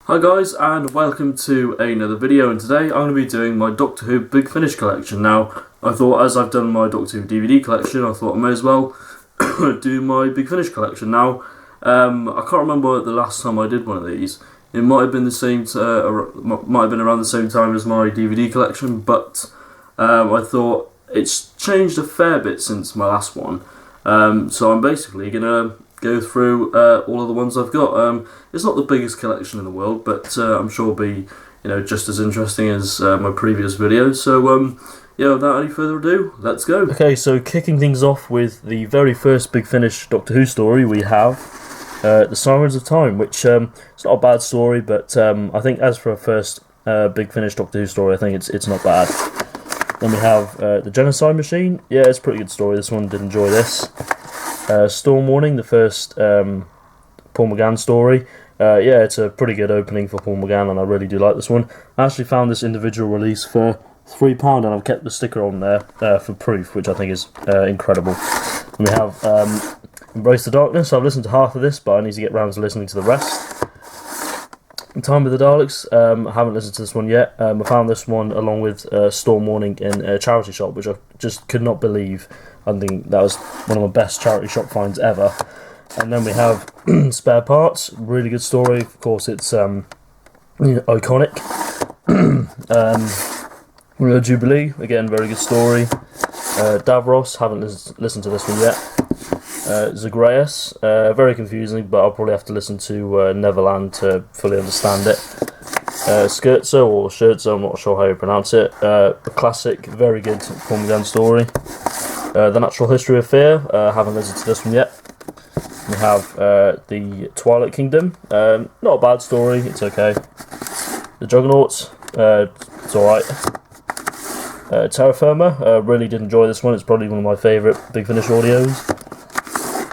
Hi guys, and welcome to another video, and today I'm going to be doing my Doctor Who Big Finish collection. Now, I thought as I've done my Doctor Who DVD collection, I thought I may as well do my Big Finish collection. Now, I can't remember the last time I did one of these. It might have been might have been around the same time as my DVD collection, but I thought it's changed a fair bit since my last one. So I'm basically going to go through all of the ones I've got. It's not the biggest collection in the world, but I'm sure it'll be just as interesting as my previous videos. So yeah, without any further ado, let's go. Okay, so kicking things off with the very first Big Finish Doctor Who story, we have The Sirens of Time, which it's not a bad story, but I think as for a first Big Finish Doctor Who story, I think it's not bad. Then we have The Genocide Machine. Yeah, it's a pretty good story. This one did enjoy this. Storm Warning, the first Paul McGann story. Yeah, it's a pretty good opening for Paul McGann, and I really do like this one. I actually found this individual release for £3, and I've kept the sticker on there for proof, which I think is incredible. And we have Embrace the Darkness. I've listened to half of this, but I need to get round to listening to the rest. Time with the Daleks. I haven't listened to this one yet. I found this one along with Storm Warning in a charity shop, which I just could not believe. I think that was one of my best charity shop finds ever. And then we have Spare Parts, really good story. Of course, it's iconic. Real Jubilee, again, very good story. Davros, haven't listened to this one yet. Zagreus, very confusing, but I'll probably have to listen to Neverland to fully understand it. Scherzo, or Scherzo, I'm not sure how you pronounce it. A classic, very good Paul McGann story. The Natural History of Fear, haven't listened to this one yet. We have The Twilight Kingdom, not a bad story, it's okay. The Juggernauts, it's alright. Terra Firma, really did enjoy this one, it's probably one of my favourite Big Finish audios.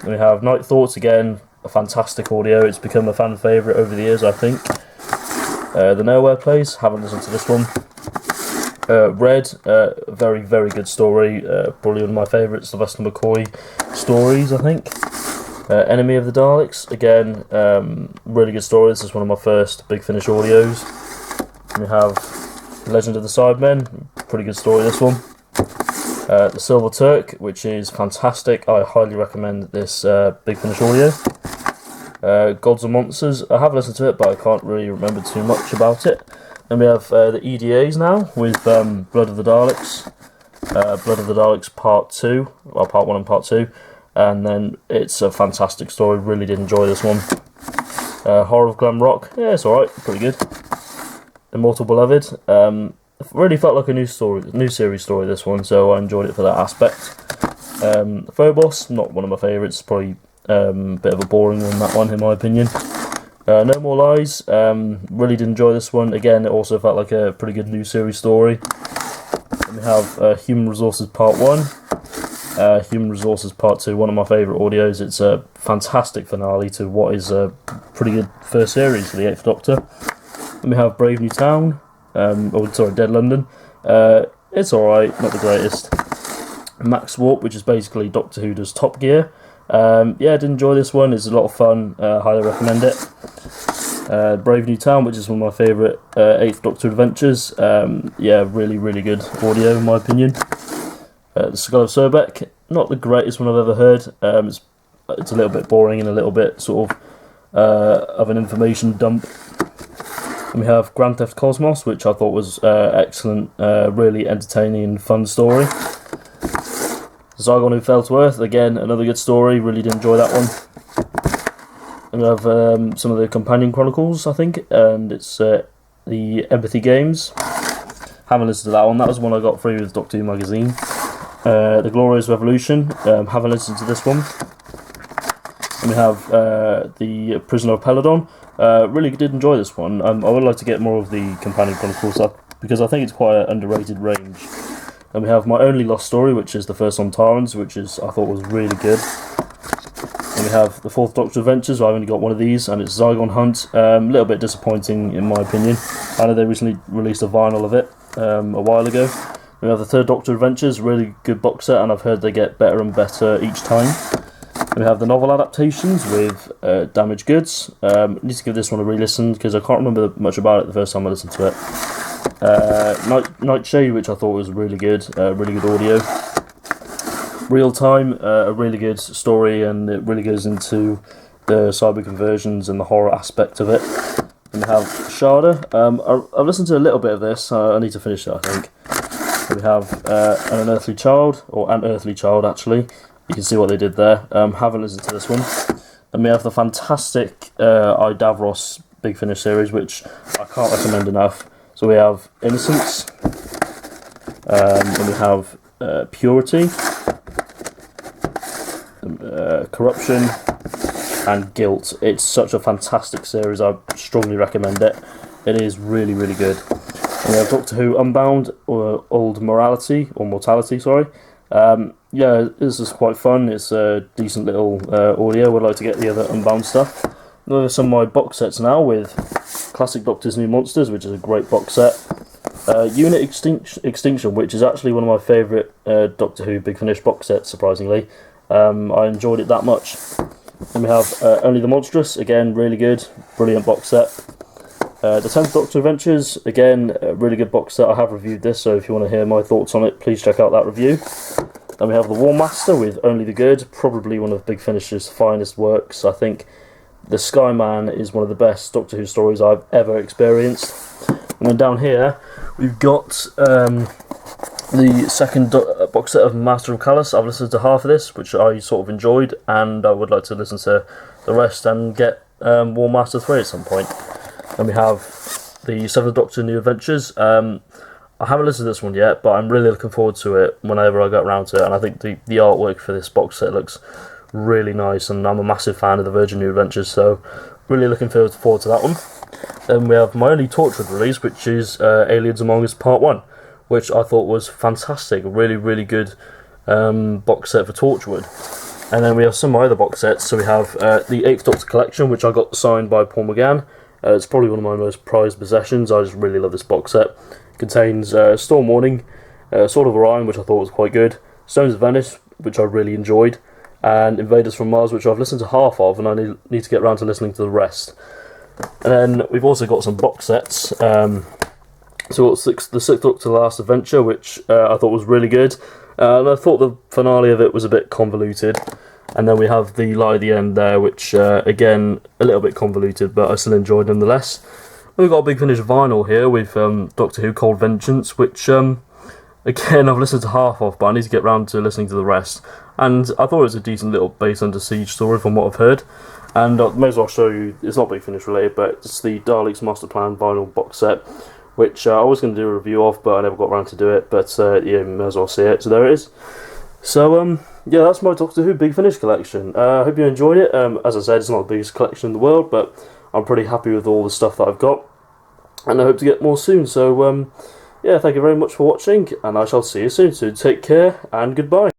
Then we have Night Thoughts, again, a fantastic audio, it's become a fan favourite over the years, I think. The Nowhere Place, haven't listened to this one. Red, very, very good story, probably one of my favourite Sylvester McCoy stories, I think. Enemy of the Daleks, again, really good story, this is one of my first Big Finish audios. We have Legend of the Sidemen, pretty good story this one. The Silver Turk, which is fantastic, I highly recommend this Big Finish audio. Gods and Monsters, I have listened to it, but I can't really remember too much about it. Then we have the EDAs now, with Blood of the Daleks, Blood of the Daleks Part 2, well, Part 1 and Part 2, and then it's a fantastic story, really did enjoy this one. Horror of Glamrock, yeah, it's alright, pretty good. Immortal Beloved, really felt like a new series story, this one, so I enjoyed it for that aspect. Phobos, not one of my favourites, probably a bit of a boring one, that one, in my opinion. No More Lies, really did enjoy this one, again, it also felt like a pretty good new series story. Then we have Human Resources Part 1, Human Resources Part 2, one of my favourite audios, it's a fantastic finale to what is a pretty good first series for the 8th Doctor. Then we have Brave New Town, Dead London, it's alright, not the greatest. Max Warp, which is basically Doctor Who does Top Gear. Yeah, I did enjoy this one, it's a lot of fun, highly recommend it. Brave New Town, which is one of my favourite 8th Doctor adventures, yeah, really, really good audio in my opinion. The Skull of Sobek, not the greatest one I've ever heard, it's a little bit boring and a little bit sort of an information dump. And we have Grand Theft Cosmos, which I thought was excellent, really entertaining and fun story. Zygon Who Fell to Earth, again, another good story, really did enjoy that one. And we have some of the Companion Chronicles, I think, and it's the Empathy Games. Haven't listened to that one, that was one I got free with Doctor Who magazine. The Glorious Revolution, haven't listened to this one. And we have the Prisoner of Peladon, really did enjoy this one. I would like to get more of the Companion Chronicles up, because I think it's quite an underrated range. And we have My Only Lost Story, which is the first on Tarans, which I thought was really good. And we have the 4th Doctor Adventures, I've only got one of these, and it's Zygon Hunt, a little bit disappointing in my opinion. I know they recently released a vinyl of it a while ago. We have the 3rd Doctor Adventures, really good box set, and I've heard they get better and better each time. We have the novel adaptations with Damaged Goods. Need to give this one a re-listen because I can't remember much about it the first time I listened to it. Nightshade, which I thought was really good audio. Real Time, a really good story, and it really goes into the cyber conversions and the horror aspect of it. And we have Shada. I've listened to a little bit of this. I need to finish it, I think. We have An Unearthly Child, or An Earthly Child, actually. You can see what they did there. Haven't listened to this one. And we have the fantastic I, Davros Big Finish series, which I can't recommend enough. So we have Innocence, and we have Purity, Corruption, and Guilt. It's such a fantastic series. I strongly recommend it. It is really, really good. And we have Doctor Who Unbound, or Old Mortality, sorry. Yeah, this is quite fun. It's a decent little audio. Would like to get the other Unbound stuff. Those are some of my box sets now with Classic Doctor's New Monsters, which is a great box set. Unit Extinction, which is actually one of my favourite Doctor Who Big Finish box sets, surprisingly. I enjoyed it that much. Then we have Only the Monstrous, again, really good, brilliant box set. The 10th Doctor Adventures, again, a really good box set. I have reviewed this, so if you want to hear my thoughts on it, please check out that review. Then we have The War Master with Only the Good, probably one of Big Finish's finest works. I think The Skyman is one of the best Doctor Who stories I've ever experienced. And then down here, we've got the second box set of Master of Callus. I've listened to half of this, which I sort of enjoyed, and I would like to listen to the rest and get War Master 3 at some point. Then we have the 7th Doctor New Adventures. I haven't listened to this one yet, but I'm really looking forward to it whenever I get around to it, and I think the artwork for this box set looks really nice, and I'm a massive fan of the Virgin New Adventures, so really looking forward to that one. Then we have my only Torchwood release, which is Aliens Among Us Part 1, which I thought was fantastic, a really, really good box set for Torchwood. And then we have some of my other box sets, so we have the 8th Doctor Collection, which I got signed by Paul McGann. It's probably one of my most prized possessions. I just really love this box set. It contains Storm Warning, Sword of Orion, which I thought was quite good, Stones of Venice, which I really enjoyed, and Invaders from Mars, which I've listened to half of, and I need to get around to listening to the rest. And then we've also got some box sets. So we've got the 6th Doctor Last Adventure, which I thought was really good. And I thought the finale of it was a bit convoluted. And then we have the Light at the End there, which, again, a little bit convoluted, but I still enjoyed nonetheless. We've got a Big Finish vinyl here with Doctor Who Cold Vengeance, which, again, I've listened to half of, but I need to get round to listening to the rest. And I thought it was a decent little Base Under Siege story from what I've heard. And I may as well show you, it's not Big Finish related, but it's the Daleks Master Plan vinyl box set, which I was going to do a review of, but I never got around to do it. But yeah, may as well see it. So there it is. So yeah, that's my Doctor Who Big Finish collection. I hope you enjoyed it. As I said, it's not the biggest collection in the world, but I'm pretty happy with all the stuff that I've got, and I hope to get more soon. So yeah, thank you very much for watching, and I shall see you soon. So take care, and goodbye.